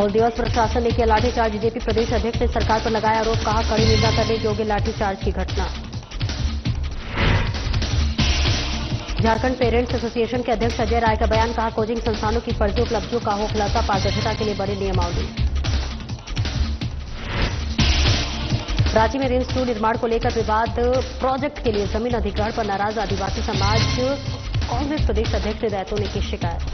हूल दिवस प्रशासन ने किया लाठीचार्ज। बीजेपी प्रदेश अध्यक्ष ने सरकार पर लगाया आरोप, कहा कड़ी निंदा करने योग्य लाठीचार्ज की घटना। झारखंड पेरेंट्स एसोसिएशन के अध्यक्ष अजय राय का बयान, कहा कोचिंग संस्थानों की फर्जी उपलब्धियों का हो खुलासा, पारदर्शिता के लिए बनी नियमावली। रांची में रिम्स 2 निर्माण को लेकर विवाद, प्रोजेक्ट के लिए जमीन अधिग्रहण पर नाराज आदिवासी समाज, कांग्रेस प्रदेश अध्यक्ष हृदयतों ने की शिकायत।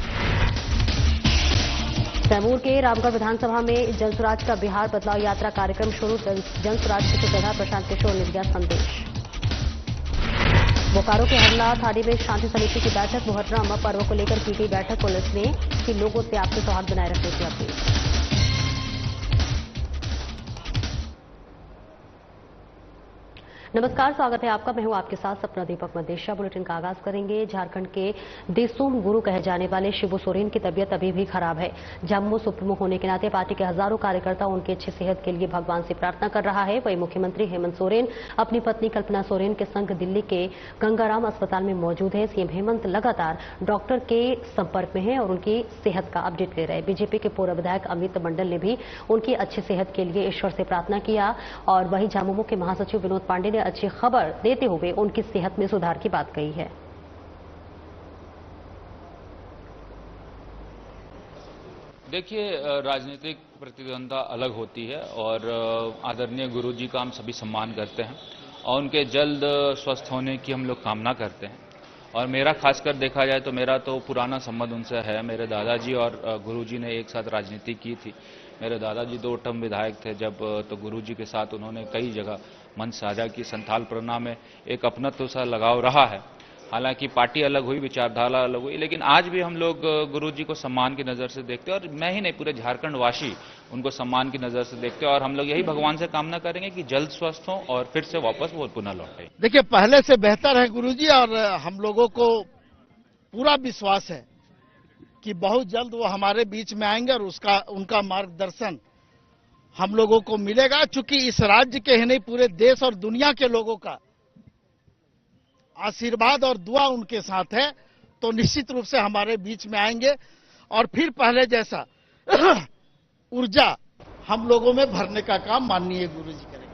तैमूर के रामगढ़ विधानसभा में जनसुराज का बिहार बदलाव यात्रा कार्यक्रम शुरू। जनसुराज के सूत्रधार प्रशांत किशोर ने दिया संदेश। बोकारो के हरला थाने में शांति समिति की बैठक, मुहर्रम पर्व को लेकर की गई बैठक। पुलिस ने की लोगों से आपसी सौहार्द बनाए रखने की अपील। नमस्कार, स्वागत है आपका। मैं हूं आपके साथ सपना दीपक मदेशिया। बुलेटिन का आगाज करेंगे। झारखंड के देशों गुरु कहे जाने वाले शिबू सोरेन की तबीयत अभी भी खराब है। जम्मू सुप्रीमो होने के नाते पार्टी के हजारों कार्यकर्ता उनकी अच्छी सेहत के लिए भगवान से प्रार्थना कर रहा है। वहीं मुख्यमंत्री हेमंत सोरेन अपनी पत्नी कल्पना सोरेन के संग दिल्ली के गंगाराम अस्पताल में मौजूद है। सीएम हेमंत लगातार डॉक्टर के संपर्क में हैं और उनकी सेहत का अपडेट ले रहे हैं। बीजेपी के पूर्व विधायक अमित मंडल ने भी उनकी अच्छी सेहत के लिए ईश्वर से प्रार्थना किया और वहीं झामुमो के महासचिव विनोद पांडे ने अच्छी खबर देते हुए उनकी सेहत में सुधार की बात कही है। देखिए, राजनीतिक प्रतिद्वंद्विता अलग होती है और आदरणीय गुरुजी का हम सभी सम्मान करते हैं और उनके जल्द स्वस्थ होने की हम लोग कामना करते हैं। और मेरा खासकर देखा जाए तो मेरा तो पुराना संबंध उनसे है। मेरे दादाजी और गुरुजी ने एक साथ राजनीति की थी। मेरे दादाजी 2 टर्म विधायक थे जब, तो गुरुजी के साथ उन्होंने कई जगह मंच साझा की। संथाल प्रना में एक अपनत्व सा लगाव रहा है। हालांकि पार्टी अलग हुई, विचारधारा अलग हुई, लेकिन आज भी हम लोग गुरुजी को सम्मान की नज़र से देखते हैं और मैं ही नहीं, पूरे झारखंड वासी उनको सम्मान की नज़र से देखते हैं। और हम लोग यही भगवान से कामना करेंगे कि जल्द स्वस्थ हों और फिर से वापस वो पुनः लौटें। देखिए, पहले से बेहतर है गुरुजी और हम लोगों को पूरा विश्वास है कि बहुत जल्द वो हमारे बीच में आएंगे और उनका मार्गदर्शन हम लोगों को मिलेगा। चूंकि इस राज्य के ही नहीं, पूरे देश और दुनिया के लोगों का आशीर्वाद और दुआ उनके साथ है, तो निश्चित रूप से हमारे बीच में आएंगे और फिर पहले जैसा ऊर्जा हम लोगों में भरने का काम माननीय गुरुजी करेंगे।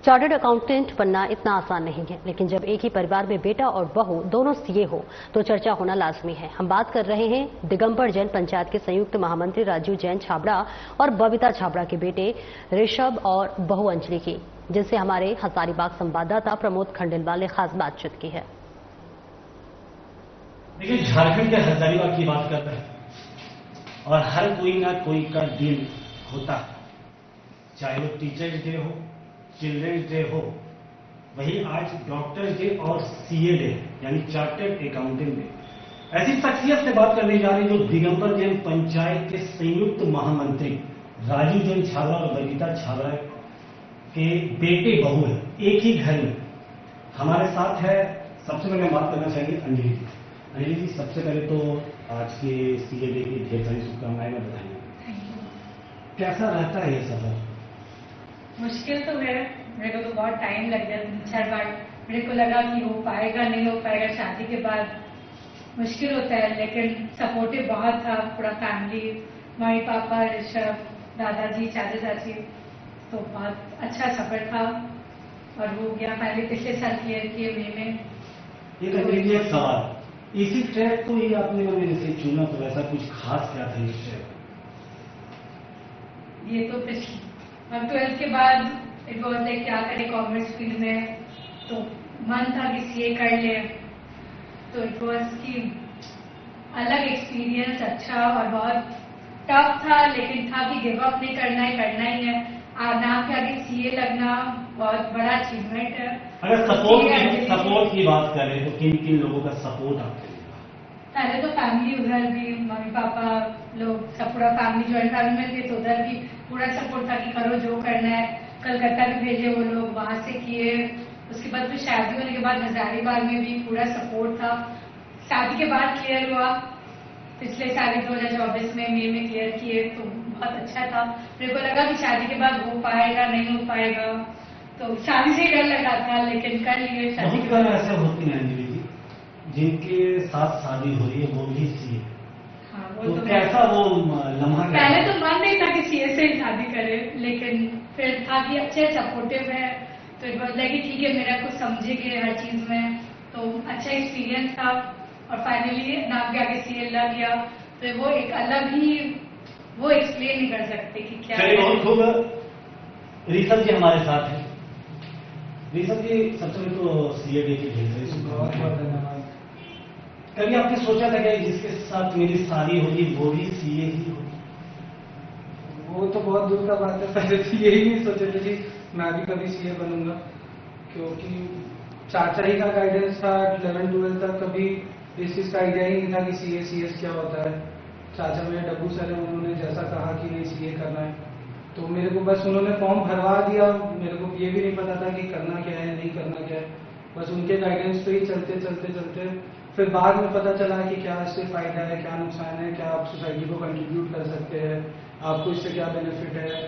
चार्टर्ड अकाउंटेंट बनना इतना आसान नहीं है, लेकिन जब एक ही परिवार में बेटा और बहू दोनों सीए हो तो चर्चा होना लाजमी है। हम बात कर रहे हैं दिगंबर जैन पंचायत के संयुक्त महामंत्री राजीव जैन छाबड़ा और बबीता छाबड़ा के बेटे ऋषभ और बहू अंजलि की, जिनसे हमारे हजारीबाग संवाददाता प्रमोद खंडेलवाल ने खास बातचीत की है। देखिए, झारखंड के हजारीबाग की बात कर रहे हैं और हर कोई ना कोई का दिन होता है, चाहे वो टीचर्स डे हो, चिल्ड्रंस डे हो, वही आज डॉक्टर्स डे और सीए डे यानी चार्टर्ड अकाउंटेंट डे। ऐसी शख्सियत से बात करने जा रहे हैं जो दिगंबर जैन पंचायत के संयुक्त महामंत्री राजीव जैन छाबड़ा और बबीता छाबड़ा के बेटे बहू है, एक ही घर में। हमारे साथ है, सबसे पहले बात करना चाहिए अंजलि जी। अंजलि जी, सबसे पहले तो आज के सीए डे की ढेर सारी शुभकामनाएं बताइए। कैसा रहता है ये सफर? मुश्किल तो है, मेरे को तो बहुत टाइम लग गया। 3-4 बार मेरे को लगा कि हो पाएगा नहीं हो पाएगा। शादी के बाद मुश्किल होता है, लेकिन सपोर्टिव बहुत था पूरा फैमिली, मम्मी पापा, ऋषभ, दादाजी, चाचा चाची, तो बहुत अच्छा सफर था और हो गया। पहले पिछले साल क्लियर किए मई में। एक सवाल, इसी ट्रैक को ही आपने जैसे चुना, तो ऐसा कुछ खास क्या था इस ट्रैक? ये तो पिछले अब 12th के बाद इट वॉज लाइक क्या करें कॉमर्स फील्ड में, तो मन था कि सीए कर ले, तो इट वॉज की अलग एक्सपीरियंस, अच्छा और बहुत टफ था, लेकिन था कि गिव अप नहीं करना ही है। नाम के आगे सीए लगना बहुत बड़ा अचीवमेंट है। अगर सपोर्ट की बात करें तो किन किन लोगों का सपोर्ट आपके लिए? पहले तो फैमिली, उधर भी मम्मी पापा लोग सब, पूरा फैमिली जॉइंट फैमिली में थे, तो उधर भी पूरा सपोर्ट था कि करो जो करना है। कलकत्ता भी भेजे वो लोग, वहां से किए। उसके बाद फिर शादी होने के बाद हजारीबाग में भी पूरा सपोर्ट था। शादी के बाद क्लियर हुआ पिछले साल 2024 में मई में क्लियर किए, तो बहुत अच्छा था। मेरे को लगा कि शादी के बाद हो पाएगा नहीं हो पाएगा, तो शादी से डर लगा था, लेकिन कर लिए शादी के बाद। ऐसे होती है अंजलि जी, जिनके साथ शादी हो रही है वो भी सीए, हाँ, वो तो तो कैसा वो लम्हा पहले तो मन नहीं था कि सीए से ही शादी करे, लेकिन फिर था कि अच्छे सपोर्टिव है, तो इट वाज लाइक ठीक है मेरा कुछ समझेंगे हर चीज में, तो अच्छा एक्सपीरियंस था। और फाइनली नाम के आगे सीए लग गया, तो वो एक अलग ही, वो एक्सप्लेन नहीं कर सकते कि क्या चलिए, बहुत खूब। ऋषभ जी हमारे साथ हैं। ऋषभ जी, सबसे पहले तो सीए डे की ढेर सारी शुभकामनाएं। कभी आपने सोचा था कि जिसके साथ मेरी शादी होगी वो भी सीए ही होगी? वो तो बहुत दूर का बात है, पहले तो यही नहीं सोचे थे कि मैं भी कभी सीए बनूंगा, क्योंकि चाचा ही का गाइडेंस था 11-12 तक, कभी इस चीज का आइडिया ही नहीं था कि सीए सीएस क्या होता है। चाचा मेरे डब्बू सर है, उन्होंने जैसा कहा कि नहीं सीए करना है, तो मेरे को बस उन्होंने फॉर्म भरवा दिया, मेरे को ये भी नहीं पता था कि करना क्या है नहीं करना क्या है, बस उनके गाइडेंस पे ही चलते चलते चलते फिर बाद में पता चला कि क्या इससे फायदा है, क्या नुकसान है, क्या आप सोसाइटी को कंट्रीब्यूट कर सकते हैं, आपको इससे क्या बेनिफिट है।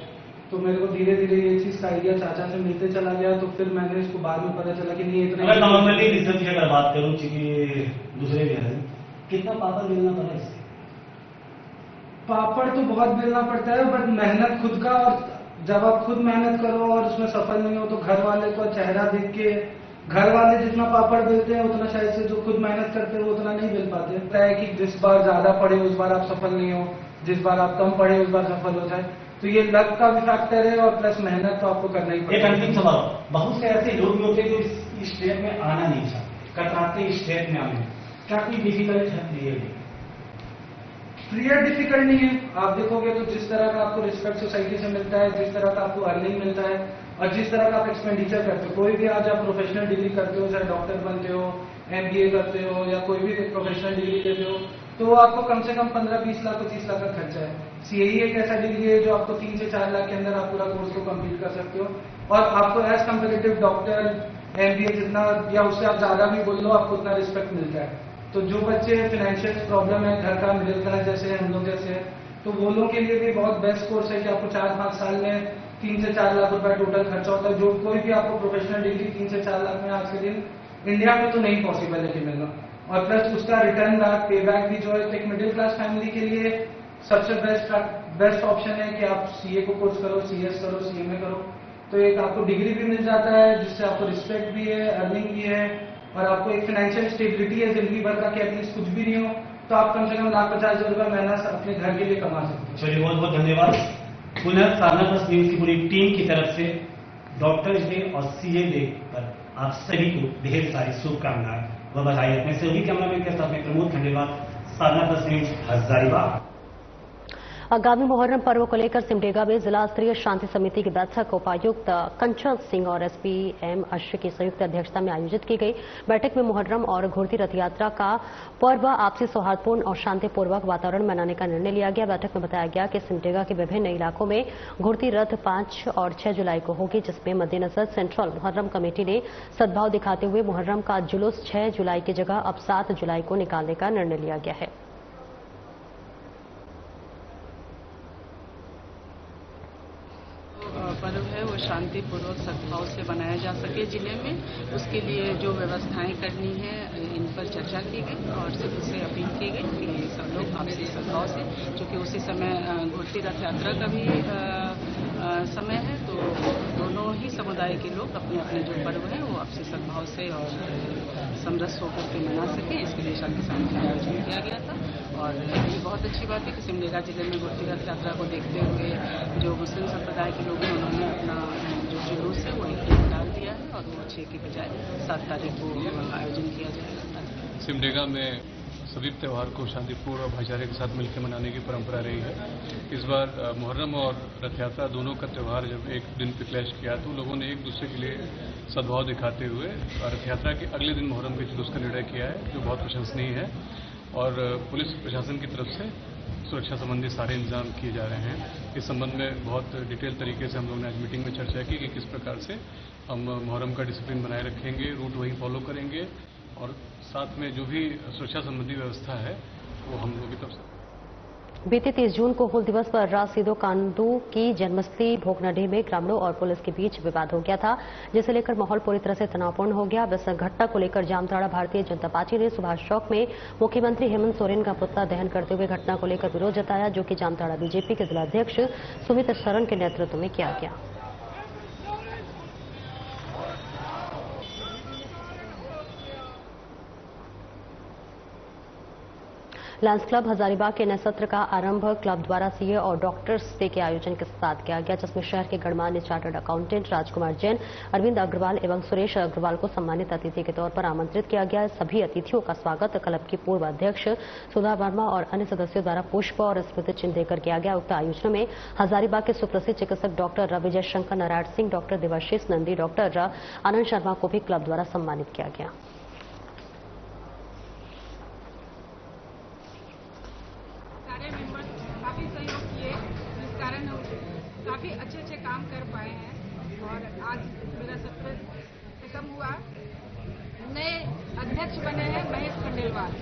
तो मेरे को धीरे धीरे ये चीज का आइडिया चाचा से मिलते चला गया, तो फिर मैंने इसको बाद में पता चला कि नहीं इतना। अगर नॉर्मली ऋषभ की अगर बात करूं, चूंकि दूसरे भी हैं, कितना पापड़ मिलना पड़ा इससे? पापड़ तो बहुत बेलना पड़ता है, बट मेहनत खुद का, और जब आप खुद मेहनत करो और उसमें सफल नहीं हो तो घर वाले को चेहरा देख के, घर वाले जितना पापड़ बेलते हैं उतना शायद से जो खुद मेहनत करते हैं वो उतना नहीं बेल पाते। लगता है कि जिस बार ज्यादा पढ़े उस बार आप सफल नहीं हो, जिस बार आप कम पढ़े उस बार सफल हो जाए, तो ये लक का भी फैक्टर है और प्लस मेहनत तो आपको करना ही एक पड़ेगा। अंतिम सवाल, बहुत से ऐसे लोग भी होते हैं जो इस स्टेप में आना नहीं चाहते, कतराते इस स्टेप में आने, क्या कोई डिफिकल्ट है पीरियड डिफिकल्ट नहीं है। आप देखोगे तो जिस तरह का आपको रिस्पेक्ट सोसाइटी से मिलता है, जिस तरह का आपको अर्निंग मिलता है और जिस तरह का आप एक्सपेंडिचर करते हो, कोई भी आज आप प्रोफेशनल डिग्री करते हो, चाहे डॉक्टर बनते हो, एमबीए करते हो या कोई भी प्रोफेशनल डिग्री लेते हो, तो आपको कम से कम 15-20 लाख 25 लाख का खर्चा है। सीएई एक ऐसा डिग्री है जो आपको 3 से 4 लाख के अंदर आप पूरा कोर्स को कंप्लीट कर सकते हो, और आपको एज कम्पेरेटिव डॉक्टर एमबीए जितना या उससे आप ज्यादा भी बोल लो आपको उतना रिस्पेक्ट मिलता है। तो जो बच्चे फाइनेंशियल प्रॉब्लम है, घर का मिडिल क्लास जैसे हम लोग जैसे, तो वो लोग के लिए भी बहुत बेस्ट कोर्स है कि आपको 4-5 साल में 3 से 4 लाख रुपए टोटल खर्चा होता है, जो कोई भी आपको प्रोफेशनल डिग्री 3 से 4 लाख में आज के दिन इंडिया में तो नहीं पॉसिबल है कि मिलना, और प्लस उसका रिटर्न बैक पे बैक भी जो है एक मिडिल क्लास फैमिली के लिए सबसे बेस्ट ऑप्शन है कि आप सीए को कोर्स करो, सीएस करो, सीएमए करो, तो एक आपको डिग्री भी मिल जाता है जिससे आपको रिस्पेक्ट भी है, अर्निंग भी है, और आपको एक फाइनेंशियल स्टेबिलिटी है जिंदगी भर का कि एटलीस्ट कुछ भी नहीं हो तो आप कम से कम 1,50,000 रुपए महीना अपने घर के लिए कमा सकते हो। चलिए, बहुत बहुत धन्यवाद। पुनः साधना प्लस न्यूज की पूरी टीम की तरफ से डॉक्टर्स डे और सीए डे पर आप सभी को ढेर सारी शुभकामनाएं व बधाई। अपने सभी कैमरामैन के साथ में प्रमोद खंडेलवाल, साधना प्लस न्यूज, हजारीबाग। आगामी मुहर्रम पर्व को लेकर सिमडेगा में जिला स्तरीय शांति समिति की बैठक उपायुक्त कंचन सिंह और एसपी एम अश्व की संयुक्त अध्यक्षता में आयोजित की गई। बैठक में मुहर्रम और घुड़ती रथ यात्रा का पर्व आपसी सौहार्दपूर्ण और शांतिपूर्वक वातावरण में मनाने का निर्णय लिया गया। बैठक में बताया गया कि सिमडेगा के विभिन्न इलाकों में घुड़ती रथ 5 और 6 जुलाई को होगी, जिसमें मद्देनजर सेंट्रल मुहर्रम कमेटी ने सद्भाव दिखाते हुए मुहर्रम का जुलूस 6 जुलाई की जगह अब 7 जुलाई को निकालने का निर्णय लिया गया है। पर्व है वो शांतिपूर्वक सद्भाव से बनाया जा सके जिले में, उसके लिए जो व्यवस्थाएं करनी है इन पर चर्चा की गई और सभी से अपील की गई कि सब लोग आपसी सद्भाव से, क्योंकि उसी समय घुड़ती रथ यात्रा का भी समय है, तो दोनों ही समुदाय के लोग अपने अपने जो पर्व है वो आपसी सद्भाव से और समरस होकर के मना सके, इसके लिए शांति समिति का आयोजन किया गया था। और ये बहुत अच्छी बात है कि सिमडेगा जिले में घुड़ती रथ यात्रा को देखते हुए जो मुस्लिम संप्रदाय के लोग हैं उन्होंने अपना जो जुलूस है वो एक दिन डाल दिया है और वो 6 की बजाय 7 तारीख को आयोजन किया जाएगा। सिमडेगा में सभी त्यौहार को शांतिपूर्ण और भाईचारे के साथ मिलकर मनाने की परंपरा रही है। इस बार मुहर्रम और रथ यात्रा दोनों का त्यौहार जब एक दिन पे क्लैश किया तो लोगों ने एक दूसरे के लिए सद्भाव दिखाते हुए रथ यात्रा के अगले दिन मुहर्रम के जुलूस का निर्णय किया है, जो बहुत प्रशंसनीय है। और पुलिस प्रशासन की तरफ से सुरक्षा संबंधी सारे इंतजाम किए जा रहे हैं। इस संबंध में बहुत डिटेल तरीके से हम लोगों ने आज मीटिंग में चर्चा की कि किस प्रकार से हम मुहर्रम का डिसिप्लिन बनाए रखेंगे, रूट वही फॉलो करेंगे और साथ में जो भी सुरक्षा संबंधी व्यवस्था है वो हम लोगों की तरफ से बीते 30 जून को हूल दिवस पर रासिदो कांडू की जन्मस्थली भोगनडीह में ग्रामीणों और पुलिस के बीच विवाद हो गया था, जिसे लेकर माहौल पूरी तरह से तनावपूर्ण हो गया। इस घटना को लेकर जामताड़ा भारतीय जनता पार्टी ने सुभाष चौक में मुख्यमंत्री हेमंत सोरेन का पुतला दहन करते हुए घटना को लेकर विरोध जताया, जो कि जामताड़ा बीजेपी के जिलाध्यक्ष सुमित शरण के नेतृत्व में किया गया। लायंस क्लब हजारीबाग के नए सत्र का आरंभ क्लब द्वारा सीए और डॉक्टर्स डे के आयोजन के साथ किया गया, जिसमें शहर के गणमान्य चार्टर्ड अकाउंटेंट राजकुमार जैन, अरविंद अग्रवाल एवं सुरेश अग्रवाल को सम्मानित अतिथि के तौर पर आमंत्रित किया गया। सभी अतिथियों का स्वागत क्लब की पूर्व अध्यक्ष सुधा वर्मा और अन्य सदस्यों द्वारा पुष्प और स्मृति चिन्ह देकर किया गया। उक्त आयोजन में हजारीबाग के सुप्रसिद्ध चिकित्सक doctor Vijay Shankar Narayan Singh, doctor Debashish Nandi, doctor Anand Sharma को भी क्लब द्वारा सम्मानित किया गया। काफी सहयोग किए, जिस कारण हम काफी अच्छे काम कर पाए हैं और आज मेरा सत्र खत्म हुआ। नए अध्यक्ष बने हैं महेश खंडेलवाल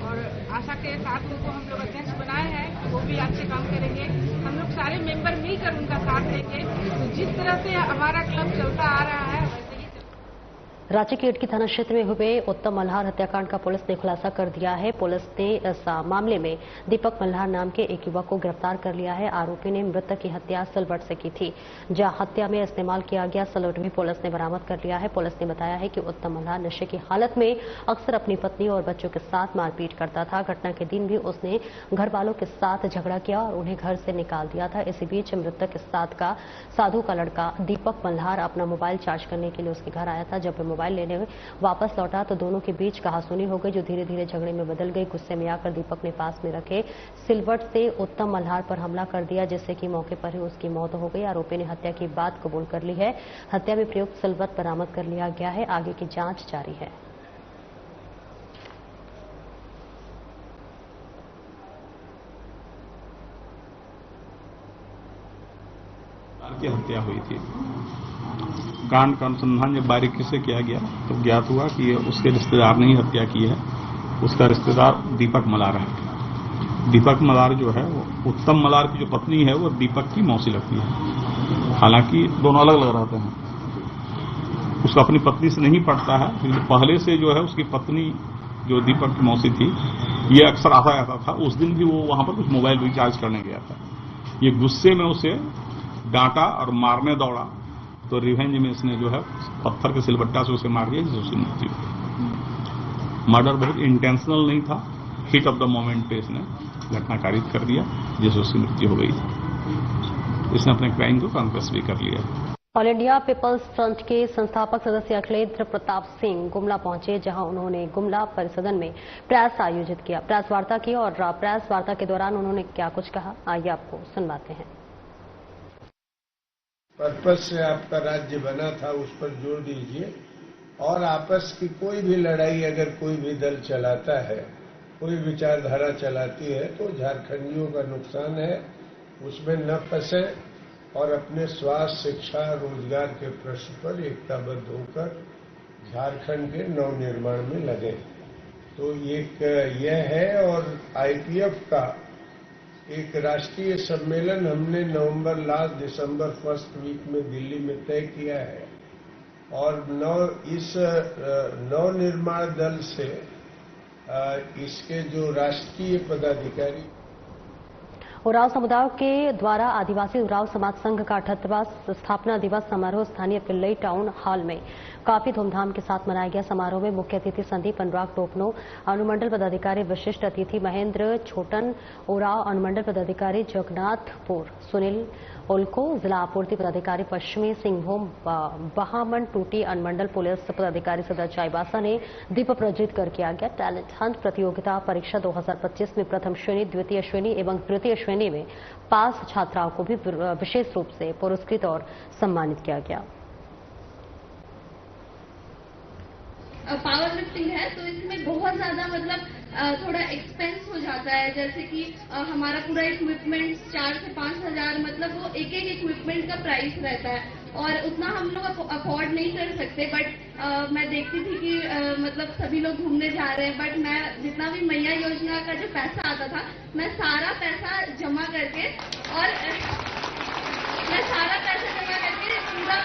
और आशा के साथ उनको हम लोग अध्यक्ष बनाए हैं, वो भी अच्छे काम करेंगे। हम लोग सारे मेंबर मिलकर उनका साथ देंगे। तो जिस तरह से हमारा क्लब चलता आ रहा है वैसे ही रांची के इटकी थाना क्षेत्र में हुए उत्तम मल्हार हत्याकांड का पुलिस ने खुलासा कर दिया है। पुलिस ने इस मामले में दीपक मल्हार नाम के एक युवक को गिरफ्तार कर लिया है। आरोपी ने मृतक की हत्या सिलवट से की थी, जहां हत्या में इस्तेमाल किया गया सिलवट भी पुलिस ने बरामद कर लिया है। पुलिस ने बताया है कि उत्तम मल्हार नशे की हालत में अक्सर अपनी पत्नी और बच्चों के साथ मारपीट करता था। घटना के दिन भी उसने घर वालों के साथ झगड़ा किया और उन्हें घर से निकाल दिया था। इसी बीच मृतक के साथ का साधु का लड़का दीपक मल्हार अपना मोबाइल चार्ज करने के लिए उसके घर आया था। जब वे मोबाइल लेने वापस लौटा तो दोनों के बीच कहासुनी हो गई, जो धीरे धीरे झगड़े में बदल गई। गुस्से में आकर दीपक ने पास में रखे सिलवट से उत्तम मल्हार पर हमला कर दिया, जिससे कि मौके पर ही उसकी मौत हो गई। आरोपी ने हत्या की बात कबूल कर ली है। हत्या में प्रयुक्त सिलवट बरामद कर लिया गया है। आगे की जांच जारी है। की हत्या हुई थी। कांड का अनुसंधान जब बारीकी से किया गया तो ज्ञात हुआ कि उसके रिश्तेदार ने ही हत्या की है। उसका रिश्तेदार दीपक मल्हार है। दीपक मल्हार जो है वो उत्तम मल्हार की जो पत्नी है वो दीपक की मौसी लगती है। हालांकि दोनों अलग अलग रहते हैं। उसका अपनी पत्नी से नहीं पड़ता है, लेकिन पहले से जो है उसकी पत्नी जो दीपक की मौसी थी ये अक्सर आता जाता था। उस दिन भी वो वहां पर कुछ मोबाइल रिचार्ज करने गया था। ये गुस्से में उसे डांटा और मारने दौड़ा, तो रिवेंज में इसने जो है पत्थर के सिलबट्टा से उसे मार दिया, जिससे उसकी मृत्यु हो गई। मर्डर बहुत इंटेंशनल नहीं था, हिट ऑफ द मोमेंट पे इसने घटना कारित कर दिया, जिससे उसकी मृत्यु हो गई। इसने अपने क्राइम को कन्फेस भी कर लिया। ऑल इंडिया पीपल्स फ्रंट के संस्थापक सदस्य अखिलेंद्र प्रताप सिंह गुमला पहुंचे, जहां उन्होंने गुमला परिसदन में प्रेस आयोजित किया, प्रेस वार्ता की और प्रेस वार्ता के दौरान उन्होंने क्या कुछ कहा, आइए आपको सुनवाते हैं। पर्पस से आपका राज्य बना था उस पर जोर दीजिए, और आपस की कोई भी लड़ाई अगर कोई भी दल चलाता है, कोई विचारधारा चलाती है, तो झारखंडियों का नुकसान है। उसमें न फंसे और अपने स्वास्थ्य, शिक्षा, रोजगार के प्रश्न पर एकताबद्ध होकर झारखंड के नवनिर्माण में लगे। तो यह है। और आईपीएफ का एक राष्ट्रीय सम्मेलन हमने नवंबर लास्ट दिसंबर फर्स्ट वीक में दिल्ली में तय किया है, और इस नवनिर्माण दल से इसके जो राष्ट्रीय पदाधिकारी उरांव समुदाय के द्वारा आदिवासी उरांव समाज संघ का 78वां स्थापना दिवस समारोह स्थानीय पिल्लई टाउन हॉल में काफी धूमधाम के साथ मनाया गया। समारोह में मुख्य अतिथि संदीप अनुराग टोपनो, अनुमंडल पदाधिकारी विशिष्ट अतिथि महेंद्र छोटन, उरांव अनुमंडल पदाधिकारी जगन्नाथपुर सुनील उल्को, जिला आपूर्ति पदाधिकारी पश्चिमी सिंहभूम बहामन टूटी, अनुमंडल पुलिस पदाधिकारी सदर चाईबासा ने दीप प्रज्वलित कर किया गया। टैलेंट हंट प्रतियोगिता परीक्षा 2025 में प्रथम श्रेणी, द्वितीय श्रेणी एवं तृतीय श्रेणी में पास छात्राओं को भी विशेष रूप से पुरस्कृत और सम्मानित किया गया। पावर लिफ्टिंग है तो इसमें बहुत ज्यादा थोड़ा एक्सपेंस हो जाता है, जैसे कि हमारा पूरा इक्विपमेंट 4 से 5 हजार वो एक इक्विपमेंट का प्राइस रहता है। और उतना हम लोग अफोर्ड नहीं कर सकते। बट मैं देखती थी कि मतलब सभी लोग घूमने जा रहे हैं, बट मैं जितना भी मैया योजना का जो पैसा आता था, मैं सारा पैसा जमा करके पूरा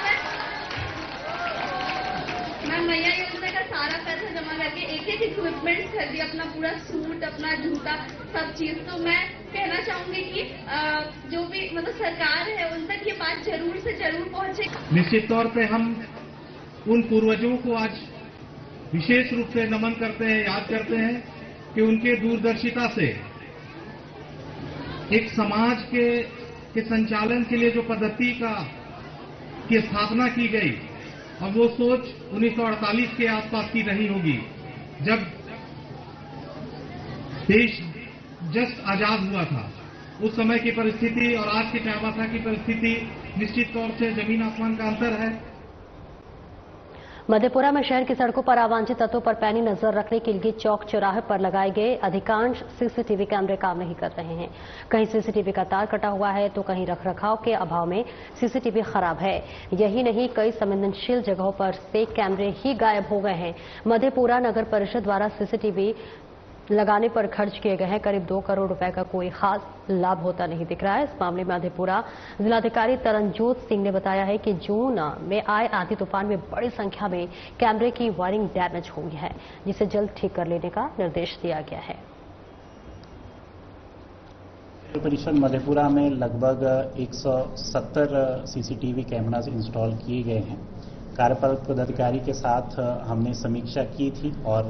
मैं मैया योजना का सारा पैसा जमा करके एक इक्विपमेंट खरीदी, अपना पूरा सूट, अपना जूता, सब चीज। तो मैं कहना चाहूंगी कि जो भी मतलब सरकार है उन तक ये बात जरूर से जरूर पहुंचे। निश्चित तौर पे हम उन पूर्वजों को आज विशेष रूप से नमन करते हैं, याद करते हैं कि उनके दूरदर्शिता से एक समाज के संचालन के लिए जो पद्धति की स्थापना की गई, और वो सोच 1948 के आसपास की रही होगी, जब देश जस्ट आजाद हुआ था। उस समय की परिस्थिति और आज के चाहवासा की परिस्थिति निश्चित तौर से जमीन आसमान का अंतर है। मधेपुरा में शहर की सड़कों पर अवांछित तत्वों पर पैनी नजर रखने के लिए चौक चौराहे पर लगाए गए अधिकांश सीसीटीवी कैमरे काम नहीं कर रहे हैं। कहीं सीसीटीवी का तार कटा हुआ है तो कहीं रखरखाव के अभाव में सीसीटीवी खराब है। यही नहीं, कई संवेदनशील जगहों पर से कैमरे ही गायब हो गए हैं। मधेपुरा नगर परिषद द्वारा सीसीटीवी लगाने पर खर्च किए गए हैं करीब 2 करोड़ रुपए का कोई खास लाभ होता नहीं दिख रहा है। इस मामले में मधेपुरा जिलाधिकारी तरनजोत सिंह ने बताया है कि जून में आए आंधी तूफान में बड़ी संख्या में कैमरे की वायरिंग डैमेज हुई है, जिसे जल्द ठीक कर लेने का निर्देश दिया गया है। परिषद मधेपुरा में लगभग 170 सीसीटीवी कैमरास इंस्टॉल किए गए हैं। कार्यपालक पदाधिकारी के साथ हमने समीक्षा की थी और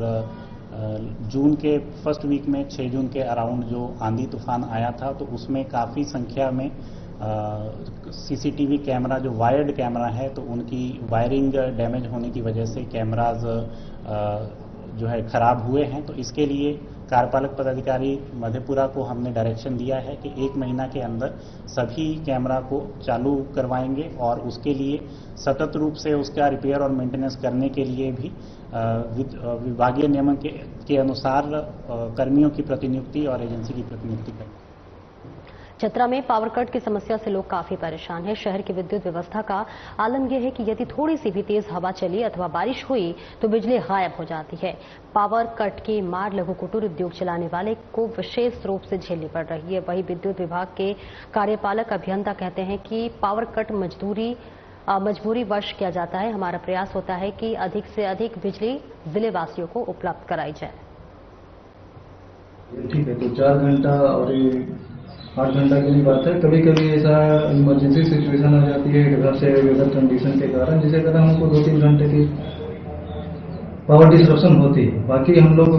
जून के फर्स्ट वीक में 6 जून के अराउंड जो आंधी तूफान आया था, तो उसमें काफ़ी संख्या में सीसीटीवी कैमरा जो वायर्ड कैमरा है, तो उनकी वायरिंग डैमेज होने की वजह से कैमराज जो है खराब हुए हैं। तो इसके लिए कार्यपालक पदाधिकारी मधेपुरा को हमने डायरेक्शन दिया है कि 1 महीना के अंदर सभी कैमरा को चालू करवाएंगे और उसके लिए सतत रूप से उसका रिपेयर और मेंटेनेंस करने के लिए भी विभागीय नियमों के अनुसार कर्मियों की प्रतिनियुक्ति और एजेंसी की प्रतिनियुक्ति करें। चतरा में पावर कट की समस्या से लोग काफी परेशान हैं। शहर की विद्युत व्यवस्था का आलम यह है कि यदि थोड़ी सी भी तेज हवा चली अथवा बारिश हुई तो बिजली गायब हो जाती है। पावर कट की मार लघु कुटीर उद्योग चलाने वाले को विशेष रूप से झेलनी पड़ रही है। वहीं विद्युत विभाग के कार्यपालक अभियंता कहते हैं कि पावर कट मजबूरी वश किया जाता है। हमारा प्रयास होता है कि अधिक से अधिक बिजली जिले वासियों को उपलब्ध कराई जाए। ठीक है, तो 4 घंटा और 8 घंटा की बात है। कभी कभी ऐसा इमरजेंसी सिचुएशन आ जाती है घर से वेदर कंडीशन के कारण, जिसके कारण हमको 2-3 घंटे की पावर डिस्ट्रप्शन होती है। बाकी हम लोग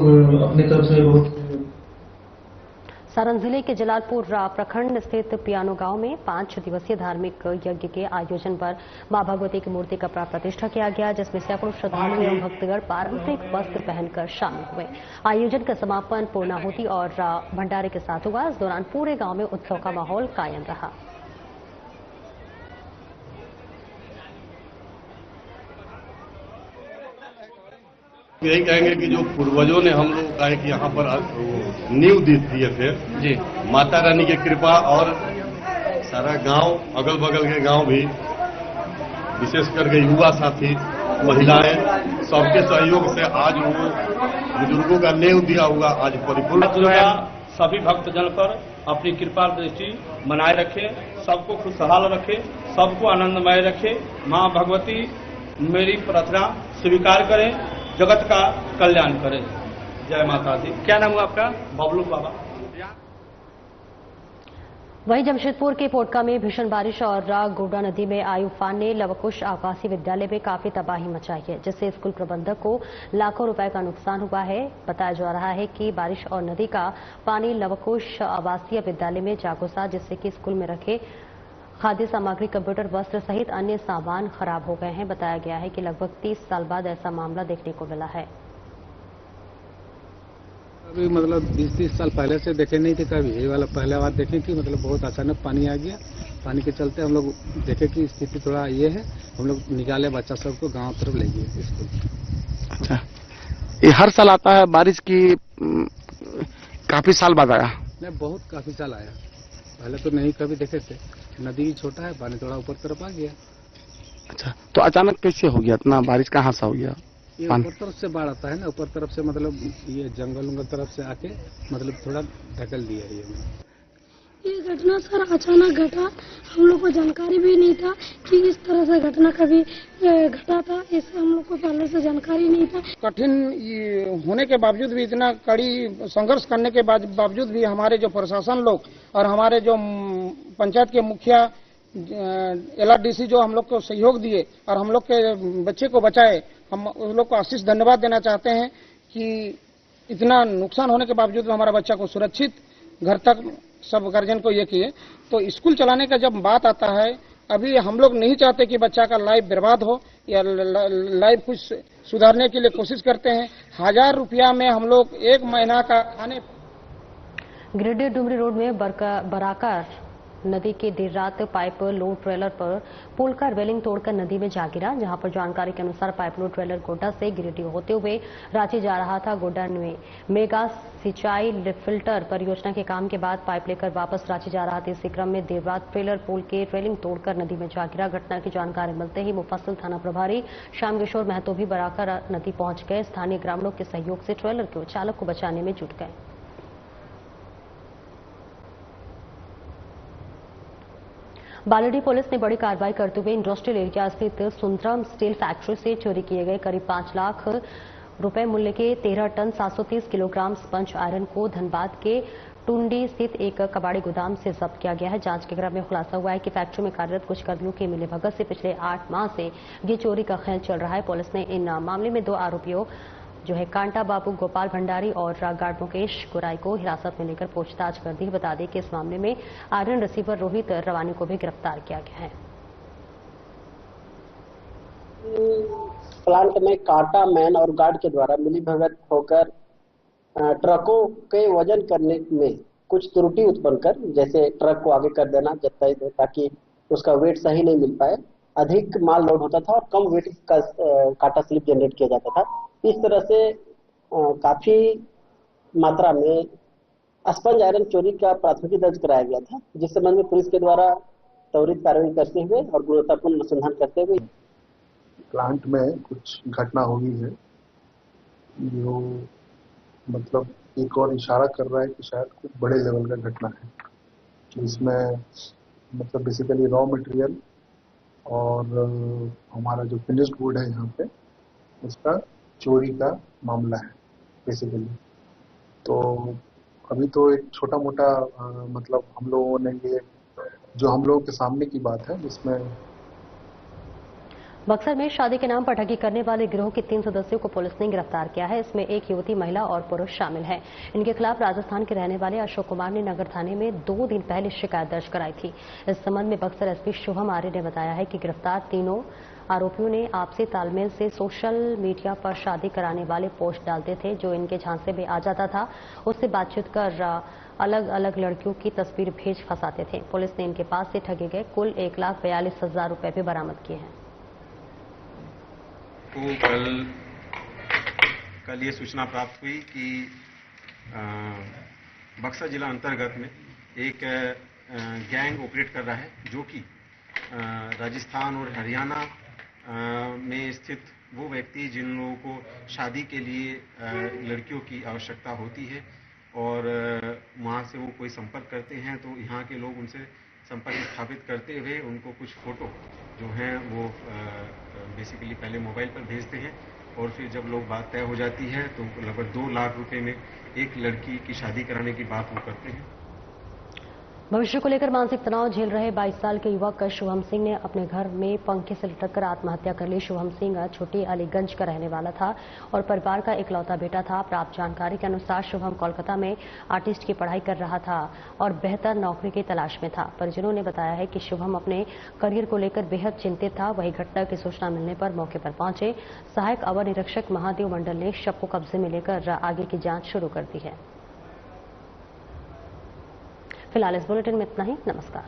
अपनी तरफ से बहुत। सारण जिले के जलालपुर प्रखंड स्थित पियानो गांव में 5 दिवसीय धार्मिक यज्ञ के आयोजन पर मां भगवती की मूर्ति का प्राण प्रतिष्ठा किया गया, जिसमें सैकड़ों श्रद्धालु एवं भक्तगण पारंपरिक वस्त्र पहनकर शामिल हुए। आयोजन का समापन पूर्णाहुति और भंडारे के साथ हुआ। इस दौरान पूरे गांव में उत्सव का माहौल कायम रहा। यही कहेंगे कि जो पूर्वजों ने हम लोग का है कि यहाँ पर नींव दिए थे जी, माता रानी की कृपा और सारा गांव, अगल बगल के गांव भी, विशेष करके युवा साथी, महिलाएं, सबके सहयोग से आज वो बुजुर्गों का नींव दिया हुआ आज परिपूर्ण जो है। सभी भक्तजन पर अपनी कृपा दृष्टि बनाए रखे, सबको खुशहाल रखे, सबको आनंदमय रखे। माँ भगवती मेरी प्रार्थना स्वीकार करें, जगत का कल्याण करें। जय माता दी। क्या नाम हुआ आपका? बबलू बाबा। वहीं जमशेदपुर के पोटका में भीषण बारिश और गोडा नदी में आई उफान ने लवकुश आवासीय विद्यालय में काफी तबाही मचाई है, जिससे स्कूल प्रबंधक को लाखों रुपए का नुकसान हुआ है। बताया जा रहा है कि बारिश और नदी का पानी लवकुश आवासीय विद्यालय में जा घुसा, जिससे कि स्कूल में रखे खाद्य सामग्री, कंप्यूटर, वस्त्र सहित अन्य सामान खराब हो गए हैं। बताया गया है कि लगभग 30 साल बाद ऐसा मामला देखने को मिला है। अभी मतलब 20-30 साल पहले से देखे नहीं थे कभी, ये वाला पहले बार देखे कि मतलब बहुत अचानक पानी आ गया। पानी के चलते हम लोग देखे कि स्थिति थोड़ा ये है, हम लोग निकाले बच्चा सबको गांव तरफ ले गए स्कूल। अच्छा, ये हर साल आता है बारिश की? काफी साल बाद आया? नहीं, बहुत काफी साल आया, पहले तो नहीं कभी देखे थे। नदी छोटा है, पानी थोड़ा ऊपर तरफ आ गया। अच्छा, तो अचानक कैसे हो गया? इतना बारिश कहाँ से हो गया? ये ऊपर तरफ से बाढ़ आता है ना, ऊपर तरफ से मतलब ये जंगल तरफ से आके मतलब थोड़ा ढकल दिया है ये घटना सर अचानक घटा, हम लोग को जानकारी भी नहीं था कि इस तरह से घटना कभी घटा था, इससे हम लोग को पहले से जानकारी नहीं था। कठिन होने के बावजूद भी, इतना कड़ी संघर्ष करने के बावजूद भी हमारे जो प्रशासन लोग और हमारे जो पंचायत के मुखिया LRDC जो हम लोग को सहयोग दिए और हम लोग के बच्चे को बचाए, हम उन लोग को आशीष धन्यवाद देना चाहते हैं कि इतना नुकसान होने के बावजूद हमारा बच्चा को सुरक्षित घर तक सब गार्जियन को ये किए। तो स्कूल चलाने का जब बात आता है, अभी हम लोग नहीं चाहते कि बच्चा का लाइफ बर्बाद हो या लाइफ कुछ सुधारने के लिए कोशिश करते हैं। 1000 रुपया में हम लोग 1 महीना का खाने। गिरिडीह डुमरी रोड में बराकर नदी के देर रात पाइप लोड ट्रेलर पर पुल का रेलिंग तोड़कर नदी में जा गिरा, जहां पर जानकारी के अनुसार पाइप लोड ट्रेलर गोड्डा से गिरिडीह होते हुए रांची जा रहा था। गोड्डा में मेगा सिंचाई फिल्टर परियोजना के काम के बाद पाइप लेकर वापस रांची जा रहा था। इसी क्रम में देर रात ट्रेलर पुल के रेलिंग तोड़कर नदी में जा गिरा। घटना की जानकारी मिलते ही मुफस्सिल थाना प्रभारी श्याम किशोर महतो भी बराकर नदी पहुंच गए। स्थानीय ग्रामीणों के सहयोग से ट्रेलर के चालक को बचाने में जुट गए। बालाडीह पुलिस ने बड़ी कार्रवाई करते हुए इंडस्ट्रियल एरिया स्थित सुंदरम स्टील फैक्ट्री से चोरी किए गए करीब 5 लाख रुपए मूल्य के 13 टन 730 किलोग्राम स्पंज आयरन को धनबाद के टुंडी स्थित एक कबाड़ी गोदाम से जब्त किया गया है। जांच के क्रम में खुलासा हुआ है कि फैक्ट्री में कार्यरत कुछ कर्मियों की मिलीभगत से पिछले 8 माह से ये चोरी का खेल चल रहा है। पुलिस ने इन मामले में 2 आरोपियों जो है कांटा बाबू गोपाल भंडारी और गार्ड मुकेश गुराई को हिरासत में लेकर पूछताछ कर दी। बता दें कि इस मामले में आयरन रिसीवर रोहित रवानी को भी गिरफ्तार किया गया है। प्लांट में कांटा मैन और गार्ड के द्वारा मिलीभगत होकर ट्रकों के वजन करने में कुछ त्रुटि उत्पन्न कर, जैसे ट्रक को आगे कर देना ताकि उसका वेट सही नहीं मिल पाए, अधिक माल लोड होता था और कम वेट का कांटा स्लिप जनरेट किया जाता था। इस तरह से काफी मात्रा में स्पंज आयरन चोरी का प्राथमिकी दर्ज कराया गया था, जिस संबंध में पुलिस के द्वारा त्वरित कार्रवाई करते हुए और गुणवत्तापूर्ण अनुसंधान करते हुए प्लांट में कुछ घटना हो गई है, जो मतलब एक और इशारा कर रहा है कि शायद कुछ बड़े लेवल का घटना है। इसमें मतलब बेसिकली रॉ मटेरियल और हमारा जो फिनिश्ड गुड है यहाँ पे, उसका चोरी का मामला है बेसिकली। तो अभी तो एक छोटा मोटा मतलब हम लोगों ने ये जो हम लोगों के सामने की बात है, जिसमें बक्सर में शादी के नाम पर ठगी करने वाले गिरोह के 3 सदस्यों को पुलिस ने गिरफ्तार किया है। इसमें एक युवती, महिला और पुरुष शामिल हैं। इनके खिलाफ राजस्थान के रहने वाले अशोक कुमार ने नगर थाने में 2 दिन पहले शिकायत दर्ज कराई थी। इस संबंध में बक्सर SP शुभम आर्य ने बताया है कि गिरफ्तार तीनों आरोपियों ने आपसी तालमेल से सोशल मीडिया पर शादी कराने वाले पोस्ट डालते थे, जो इनके झांसे में आ जाता था। उससे बातचीत कर अलग अलग लड़कियों की तस्वीर भेज फंसाते थे। पुलिस ने इनके पास से ठगे गए कुल 1,42,000 रुपए भी बरामद किए हैं। को कल ये सूचना प्राप्त हुई कि बक्सर जिला अंतर्गत में एक गैंग ऑपरेट कर रहा है, जो कि राजस्थान और हरियाणा में स्थित वो व्यक्ति जिन लोगों को शादी के लिए लड़कियों की आवश्यकता होती है और वहाँ से वो कोई संपर्क करते हैं, तो यहाँ के लोग उनसे संपर्क स्थापित करते हुए उनको कुछ फोटो जो हैं वो बेसिकली पहले मोबाइल पर भेजते हैं और फिर जब लोग बात तय हो जाती है तो लगभग 2 लाख रुपए में एक लड़की की शादी कराने की बात वो करते हैं। भविष्य को लेकर मानसिक तनाव झेल रहे 22 साल के युवक शुभम सिंह ने अपने घर में पंखे से लटककर आत्महत्या कर ली। शुभम सिंह छोटी अलीगंज का रहने वाला था और परिवार का इकलौता बेटा था। प्राप्त जानकारी के अनुसार शुभम कोलकाता में आर्टिस्ट की पढ़ाई कर रहा था और बेहतर नौकरी की तलाश में था। परिजनों ने बताया है कि शुभम अपने करियर को लेकर बेहद चिंतित था। वही घटना की सूचना मिलने पर मौके पर पहुंचे सहायक अवर निरीक्षक महादेव मंडल ने शव को कब्जे में लेकर आगे की जांच शुरू कर दी है। फिलहाल इस बुलेटिन में इतना ही। नमस्कार।